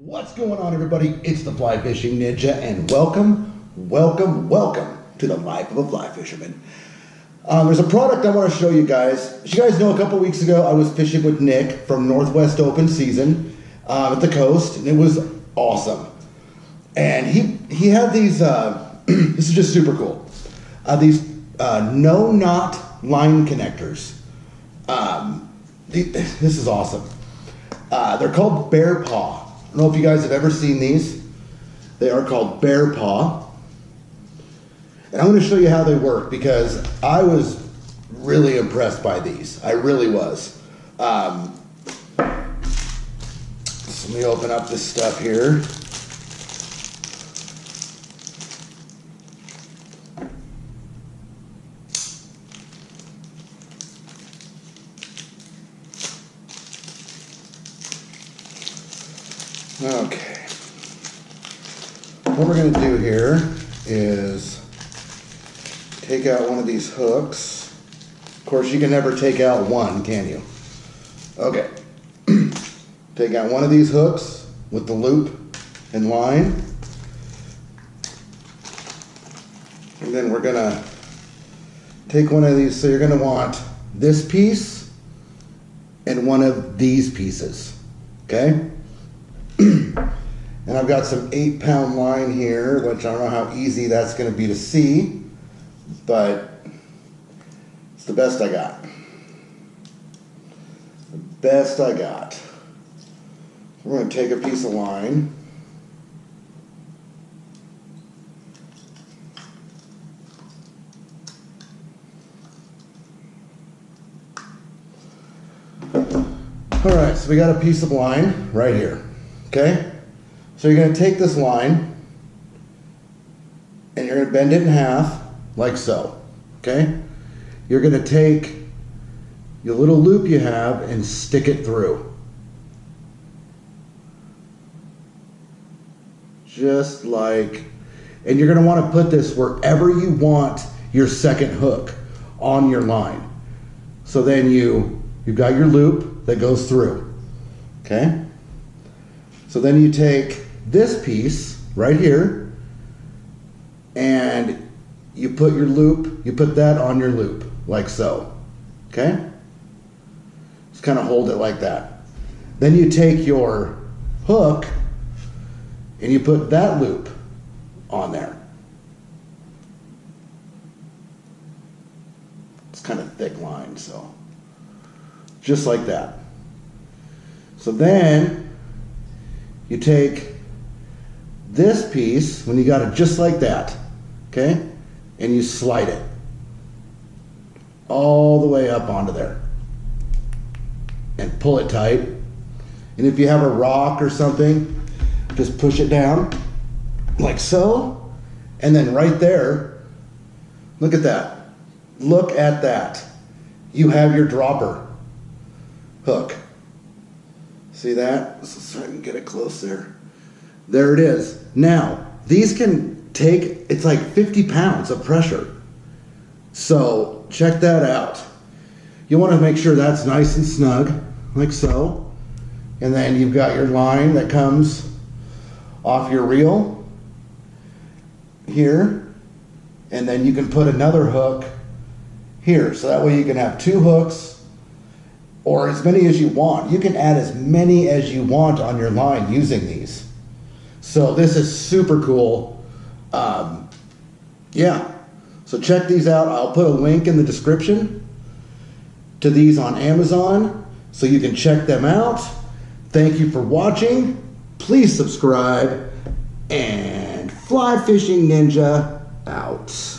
What's going on, everybody? It's the Fly Fishing Ninja, and welcome to the life of a fly fisherman. There's a product I want to show you guys. As you guys know, a couple weeks ago, I was fishing with Nick from Northwest Open Season at the coast, and it was awesome. And he had these. This is just super cool. These no knot line connectors. This is awesome. They're called Bear Paw. I don't know if you guys have ever seen these. They are called Bear Paw. And I'm going to show you how they work because I was really impressed by these. I really was. So let me open up this stuff here. Okay, what we're going to do here is take out one of these hooks. Of course, you can never take out one, can you? Okay, take out one of these hooks with the loop and line. And then we're going to take one of these. So you're going to want this piece and one of these pieces, okay? And I've got some 8-pound line here, which I don't know how easy that's going to be to see, but it's the best I got. The best I got. We're going to take a piece of line. All right, so we got a piece of line right here. Okay, so you're going to take this line and you're going to bend it in half like so. Okay, you're going to take your little loop you have and stick it through. Just like, and you're going to want to put this wherever you want your second hook on your line. So then you've got your loop that goes through. Okay. So then you take this piece right here and you put your loop, you put that on your loop like so, okay? Just kind of hold it like that. Then you take your hook and you put that loop on there. It's kind of thick line, so just like that. So then you take this piece, when you got it just like that, okay, and you slide it all the way up onto there and pull it tight. And if you have a rock or something, just push it down like so. And then right there, look at that. Look at that. You have your dropper hook. See that? So I can get it close there. There it is. Now, these can take, it's like 50 pounds of pressure. So check that out. You want to make sure that's nice and snug, like so. And then you've got your line that comes off your reel here. And then you can put another hook here. So that way you can have two hooks, or as many as you want. You can add as many as you want on your line using these. So this is super cool. Yeah, so check these out. I'll put a link in the description to these on Amazon so you can check them out. Thank you for watching. Please subscribe, and Fly Fishing Ninja out.